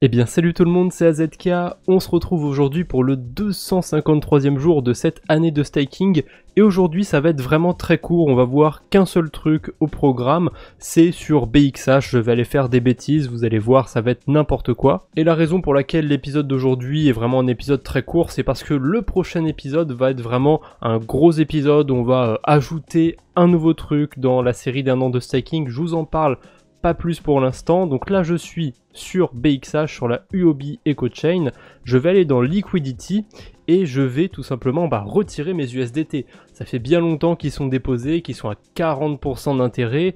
Eh bien salut tout le monde, c'est AZK, on se retrouve aujourd'hui pour le 253e jour de cette année de staking et aujourd'hui ça va être vraiment très court, on va voir qu'un seul truc au programme, c'est sur BXH, je vais aller faire des bêtises, vous allez voir ça va être n'importe quoi. Et la raison pour laquelle l'épisode d'aujourd'hui est vraiment un épisode très court, c'est parce que le prochain épisode va être vraiment un gros épisode, on va ajouter un nouveau truc dans la série d'un an de staking, je vous en parle pas plus pour l'instant. Donc là je suis sur BXH, sur la UOB EcoChain, je vais aller dans Liquidity et je vais tout simplement retirer mes USDT. Ça fait bien longtemps qu'ils sont déposés, qu'ils sont à 40% d'intérêt.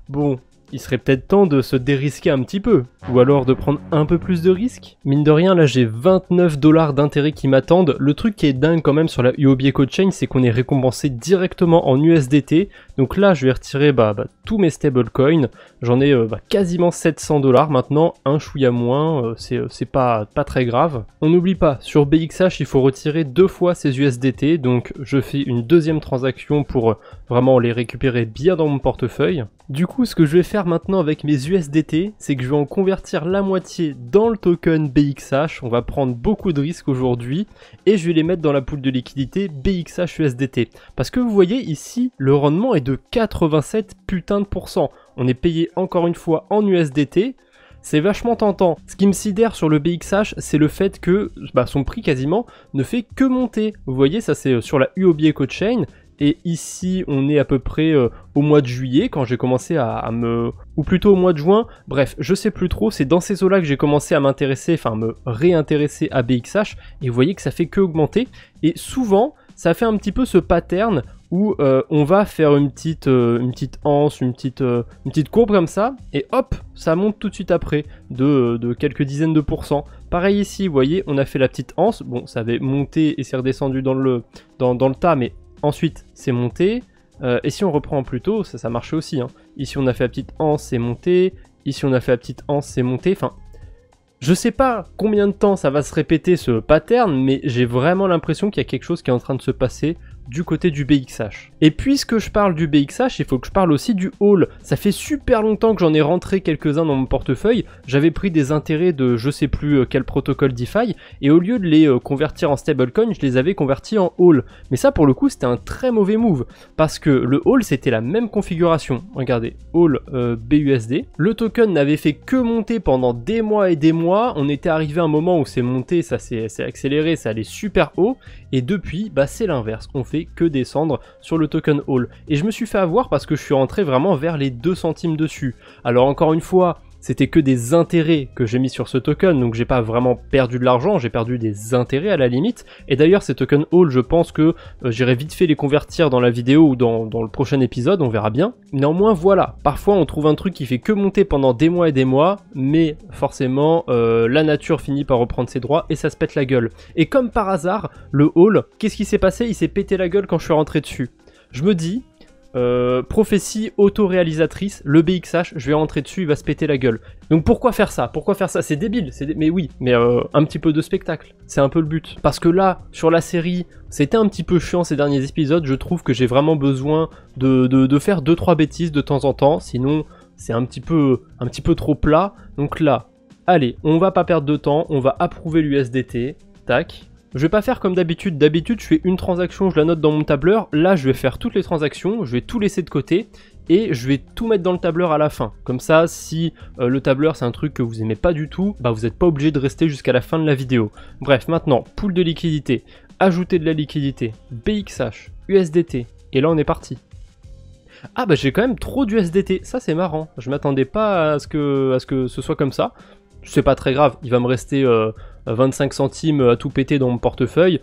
Bon, il serait peut-être temps de se dérisquer un petit peu, ou alors de prendre un peu plus de risques. Mine de rien, là j'ai 29 $ d'intérêt qui m'attendent. Le truc qui est dingue quand même sur la UOB EcoChain, c'est qu'on est récompensé directement en USDT. Donc là je vais retirer tous mes stablecoins. J'en ai quasiment 700 $ maintenant, un chouïa moins, c'est pas très grave. On n'oublie pas, sur BXH il faut retirer 2 fois ces USDT, donc je fais une deuxième transaction pour vraiment les récupérer bien dans mon portefeuille. Du coup, ce que je vais faire maintenant avec mes USDT, c'est que je vais en convertir la moitié dans le token BXH. On va prendre beaucoup de risques aujourd'hui et je vais les mettre dans la pool de liquidité BXH USDT. Parce que vous voyez ici, le rendement est de 87 putains de %. On est payé encore une fois en USDT. C'est vachement tentant. Ce qui me sidère sur le BXH, c'est le fait que son prix quasiment ne fait que monter. Vous voyez, ça c'est sur la UOB EcoChain. Et ici, on est à peu près au mois de juillet, quand j'ai commencé ou plutôt au mois de juin, bref, je sais plus trop, c'est dans ces eaux-là que j'ai commencé à m'intéresser, enfin me réintéresser à BXH, et vous voyez que ça fait que augmenter, et souvent, ça fait un petit peu ce pattern où on va faire une petite anse, une petite courbe comme ça, et hop, ça monte tout de suite après, de quelques dizaines de %. Pareil ici, vous voyez, on a fait la petite anse, bon, ça avait monté et c'est redescendu dans le tas, mais ensuite, c'est monté, et si on reprend plus tôt, ça marchait aussi, hein. Ici, on a fait la petite anse, c'est monté, ici, on a fait la petite anse, c'est monté, enfin, je sais pas combien de temps ça va se répéter ce pattern, mais j'ai vraiment l'impression qu'il y a quelque chose qui est en train de se passer du côté du BXH. Et puisque je parle du BXH, il faut que je parle aussi du Haul. Ça fait super longtemps que j'en ai rentré quelques-uns dans mon portefeuille, j'avais pris des intérêts de je sais plus quel protocole DeFi, et au lieu de les convertir en stablecoin, je les avais convertis en Haul. Mais ça pour le coup c'était un très mauvais move, parce que le Haul c'était la même configuration. Regardez, Haul BUSD. Le token n'avait fait que monter pendant des mois et des mois, on était arrivé à un moment où c'est monté, ça s'est accéléré, ça allait super haut, et depuis, c'est l'inverse, on fait que descendre sur le token Haul. Et je me suis fait avoir parce que je suis rentré vraiment vers les 2 centimes dessus. Alors encore une fois, c'était que des intérêts que j'ai mis sur ce token, donc j'ai pas vraiment perdu de l'argent, j'ai perdu des intérêts à la limite. Et d'ailleurs ces tokens Haul, je pense que j'irai vite fait les convertir dans la vidéo ou dans le prochain épisode, on verra bien. Néanmoins voilà, parfois on trouve un truc qui fait que monter pendant des mois et des mois, mais forcément la nature finit par reprendre ses droits et ça se pète la gueule. Et comme par hasard, le Haul, qu'est-ce qui s'est passé? Il s'est pété la gueule quand je suis rentré dessus. Je me dis, prophétie auto-réalisatrice, le BXH, je vais rentrer dessus, il va se péter la gueule. Donc pourquoi faire ça? C'est débile, mais oui, mais un petit peu de spectacle, c'est un peu le but. Parce que là, sur la série, c'était un petit peu chiant ces derniers épisodes, je trouve que j'ai vraiment besoin de faire 2-3 bêtises de temps en temps, sinon c'est un petit peu trop plat. Donc là, allez, on va pas perdre de temps, on va approuver l'USDT, tac. Je vais pas faire comme d'habitude, je fais une transaction, je la note dans mon tableur, là je vais faire toutes les transactions, je vais tout laisser de côté, et je vais tout mettre dans le tableur à la fin. Comme ça, si le tableur c'est un truc que vous aimez pas du tout, vous n'êtes pas obligé de rester jusqu'à la fin de la vidéo. Bref, maintenant, pool de liquidité, ajouter de la liquidité, BXH, USDT, et là on est parti. Ah j'ai quand même trop d'USDT, ça c'est marrant, je m'attendais pas à ce que ce soit comme ça. C'est pas très grave, il va me rester 25 centimes à tout péter dans mon portefeuille.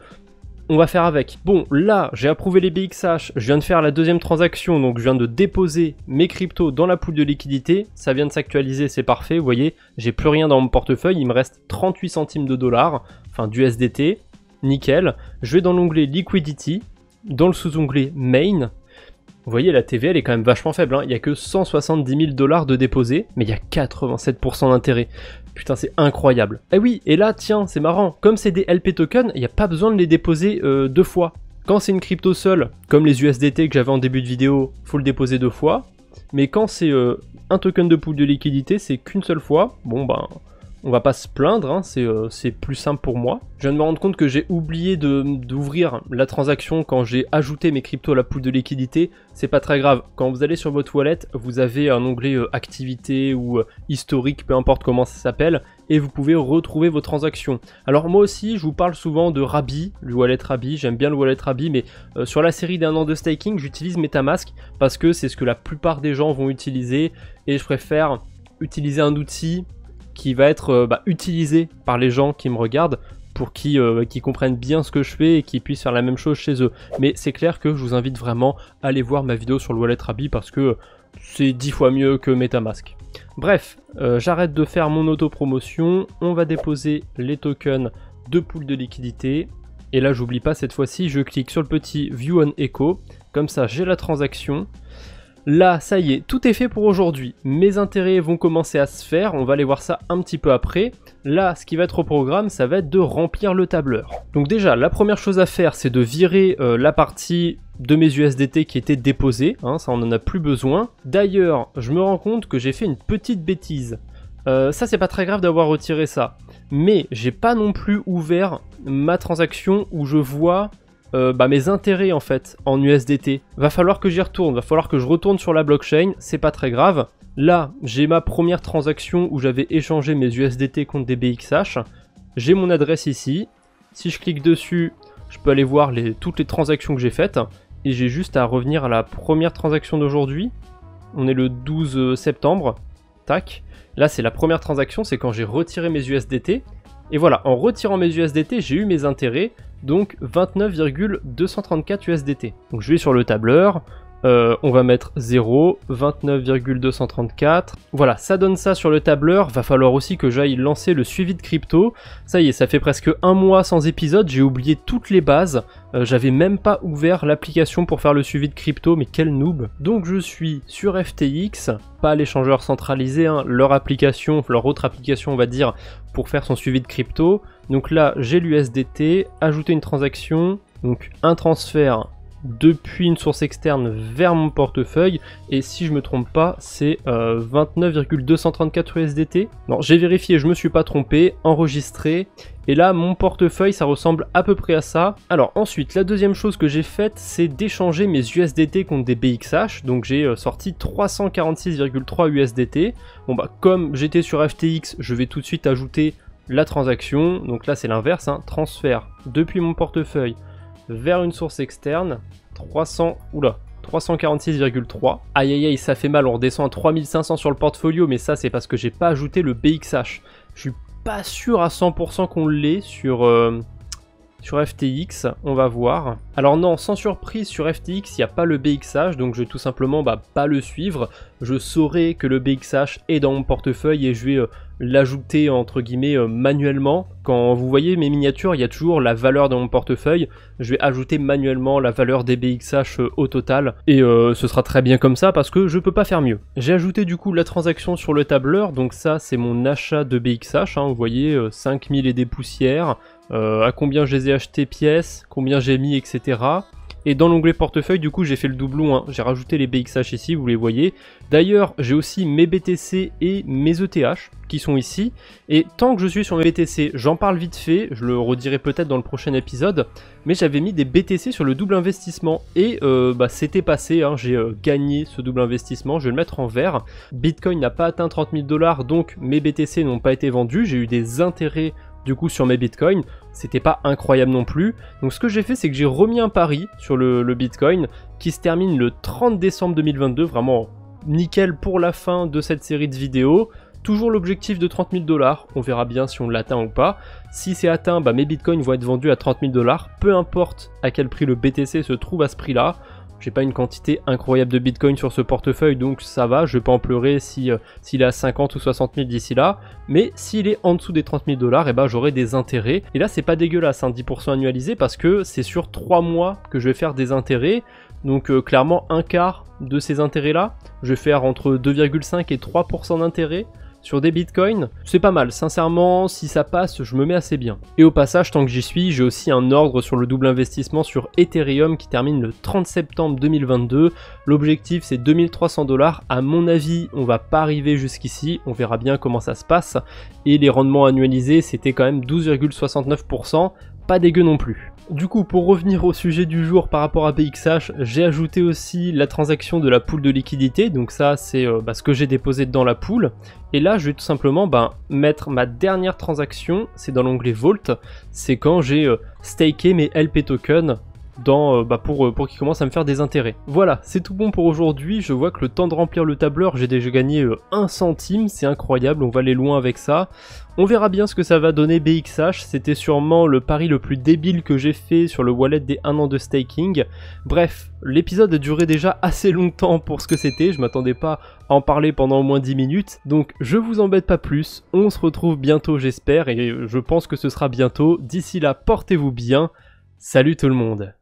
On va faire avec. Bon, là, j'ai approuvé les BXH, je viens de faire la deuxième transaction, donc je viens de déposer mes cryptos dans la pool de liquidité. Ça vient de s'actualiser, c'est parfait, vous voyez, j'ai plus rien dans mon portefeuille, il me reste 38 centimes de dollars, enfin d'USDT, nickel. Je vais dans l'onglet Liquidity, dans le sous-onglet Main. Vous voyez, la TVA elle est quand même vachement faible, hein. Il n'y a que 170 000 $ de déposés, mais il y a 87% d'intérêt. Putain, c'est incroyable. Eh oui, et là, tiens, c'est marrant, comme c'est des LP tokens, il n'y a pas besoin de les déposer 2 fois. Quand c'est une crypto seule, comme les USDT que j'avais en début de vidéo, faut le déposer 2 fois. Mais quand c'est un token de pool de liquidité, c'est qu'une seule fois. Bon On va pas se plaindre, hein, c'est plus simple pour moi. Je viens de me rendre compte que j'ai oublié d'ouvrir la transaction quand j'ai ajouté mes cryptos à la pool de liquidité. C'est pas très grave. Quand vous allez sur votre wallet, vous avez un onglet activité ou historique, peu importe comment ça s'appelle, et vous pouvez retrouver vos transactions. Alors moi aussi, je vous parle souvent de Rabby, le wallet Rabby. J'aime bien le wallet Rabby, mais sur la série d'1 an de staking, j'utilise MetaMask parce que c'est ce que la plupart des gens vont utiliser, et je préfère utiliser un outil qui va être utilisé par les gens qui me regardent pour qu'ils comprennent bien ce que je fais et qu'ils puissent faire la même chose chez eux. Mais c'est clair que je vous invite vraiment à aller voir ma vidéo sur le wallet Rabby parce que c'est 10 fois mieux que MetaMask. Bref, j'arrête de faire mon auto-promotion, on va déposer les tokens de pool de liquidité. Et là, j'oublie pas, cette fois-ci, je clique sur le petit View on Echo, comme ça j'ai la transaction. Là, ça y est, tout est fait pour aujourd'hui. Mes intérêts vont commencer à se faire, on va aller voir ça un petit peu après. Là, ce qui va être au programme, ça va être de remplir le tableur. Donc déjà, la première chose à faire, c'est de virer la partie de mes USDT qui était déposée, hein, ça on en a plus besoin. D'ailleurs, je me rends compte que j'ai fait une petite bêtise. Ça, c'est pas très grave d'avoir retiré ça. Mais j'ai pas non plus ouvert ma transaction où je vois mes intérêts en fait en USDT. Va falloir que j'y retourne, va falloir que je retourne sur la blockchain, c'est pas très grave. Là, j'ai ma première transaction où j'avais échangé mes USDT contre des BXH. J'ai mon adresse ici. Si je clique dessus, je peux aller voir toutes les transactions que j'ai faites. Et j'ai juste à revenir à la première transaction d'aujourd'hui. On est le 12 septembre. Tac. Là, c'est la première transaction, c'est quand j'ai retiré mes USDT. Et voilà, en retirant mes USDT, j'ai eu mes intérêts, donc 29,234 USDT. Donc je vais sur le tableur, on va mettre 0, 29,234. Voilà, ça donne ça sur le tableur. Va falloir aussi que j'aille lancer le suivi de crypto. Ça y est, ça fait presque un mois sans épisode, j'ai oublié toutes les bases. J'avais même pas ouvert l'application pour faire le suivi de crypto, mais quel noob. Donc je suis sur FTX, pas l'échangeur centralisé, hein, leur application, leur autre application on va dire, pour faire son suivi de crypto. Donc là, j'ai l'USDT, ajouter une transaction, donc un transfert depuis une source externe vers mon portefeuille, et si je me trompe pas, c'est 29,234 USDT. Non, j'ai vérifié, je me suis pas trompé, enregistré, et là mon portefeuille ça ressemble à peu près à ça. Alors ensuite, la deuxième chose que j'ai faite, c'est d'échanger mes USDT contre des BXH, donc j'ai sorti 346,3 USDT. Bon bah comme j'étais sur FTX, je vais tout de suite ajouter la transaction, donc là c'est l'inverse, hein, transfert depuis mon portefeuille vers une source externe, 346,3. Aïe aïe aïe, ça fait mal, on redescend à 3500 sur le portfolio, mais ça c'est parce que j'ai pas ajouté le BXH. Je suis pas sûr à 100% qu'on l'ait sur FTX, on va voir. Alors non, sans surprise, sur FTX, il n'y a pas le BXH, donc je vais tout simplement pas le suivre. Je saurai que le BXH est dans mon portefeuille et je vais l'ajouter entre guillemets manuellement. Quand vous voyez mes miniatures, il y a toujours la valeur dans mon portefeuille. Je vais ajouter manuellement la valeur des BXH au total. Et ce sera très bien comme ça parce que je peux pas faire mieux. J'ai ajouté du coup la transaction sur le tableur, donc ça c'est mon achat de BXH, hein, vous voyez 5000 et des poussières. À combien je les ai achetés pièces, combien j'ai mis, etc. Et dans l'onglet portefeuille, du coup, j'ai fait le doublon, hein. J'ai rajouté les BXH ici, vous les voyez. D'ailleurs, j'ai aussi mes BTC et mes ETH qui sont ici. Et tant que je suis sur mes BTC, j'en parle vite fait, je le redirai peut-être dans le prochain épisode, mais j'avais mis des BTC sur le double investissement. Et c'était passé, hein. J'ai gagné ce double investissement, je vais le mettre en vert. Bitcoin n'a pas atteint 30 000 $, donc mes BTC n'ont pas été vendus. J'ai eu des intérêts du coup sur mes bitcoins, c'était pas incroyable non plus. Donc ce que j'ai fait, c'est que j'ai remis un pari sur le bitcoin qui se termine le 30 décembre 2022, vraiment nickel pour la fin de cette série de vidéos. Toujours l'objectif de 30 000 $, on verra bien si on l'atteint ou pas. Si c'est atteint, mes bitcoins vont être vendus à 30 000 $, peu importe à quel prix le BTC se trouve à ce prix là. J'ai pas une quantité incroyable de bitcoin sur ce portefeuille, donc ça va, je vais pas en pleurer s'il est à 50 ou 60 000 d'ici là, mais s'il est en dessous des 30 000 $, j'aurai des intérêts. Et là c'est pas dégueulasse, hein, 10% annualisé, parce que c'est sur 3 mois que je vais faire des intérêts, donc clairement un quart de ces intérêts là, je vais faire entre 2,5 et 3% d'intérêts. sur des bitcoins, c'est pas mal. Sincèrement, si ça passe, je me mets assez bien. Et au passage, tant que j'y suis, j'ai aussi un ordre sur le double investissement sur Ethereum qui termine le 30 septembre 2022. L'objectif, c'est 2300 $. À mon avis, on va pas arriver jusqu'ici. On verra bien comment ça se passe. Et les rendements annualisés, c'était quand même 12,69%. Pas dégueu non plus. Du coup, pour revenir au sujet du jour par rapport à BXH, j'ai ajouté aussi la transaction de la pool de liquidité, donc ça c'est ce que j'ai déposé dans la pool. Et là je vais tout simplement mettre ma dernière transaction, c'est dans l'onglet Vault, c'est quand j'ai staké mes LP tokens pour qu'ils commencent à me faire des intérêts. Voilà, c'est tout bon pour aujourd'hui. Je vois que le temps de remplir le tableur, j'ai déjà gagné 1 centime, c'est incroyable, on va aller loin avec ça. On verra bien ce que ça va donner BXH, c'était sûrement le pari le plus débile que j'ai fait sur le wallet des 1 an de staking. Bref, l'épisode a duré déjà assez longtemps pour ce que c'était, je m'attendais pas à en parler pendant au moins 10 minutes, donc je vous embête pas plus, on se retrouve bientôt j'espère, et je pense que ce sera bientôt. D'ici là, portez-vous bien, salut tout le monde.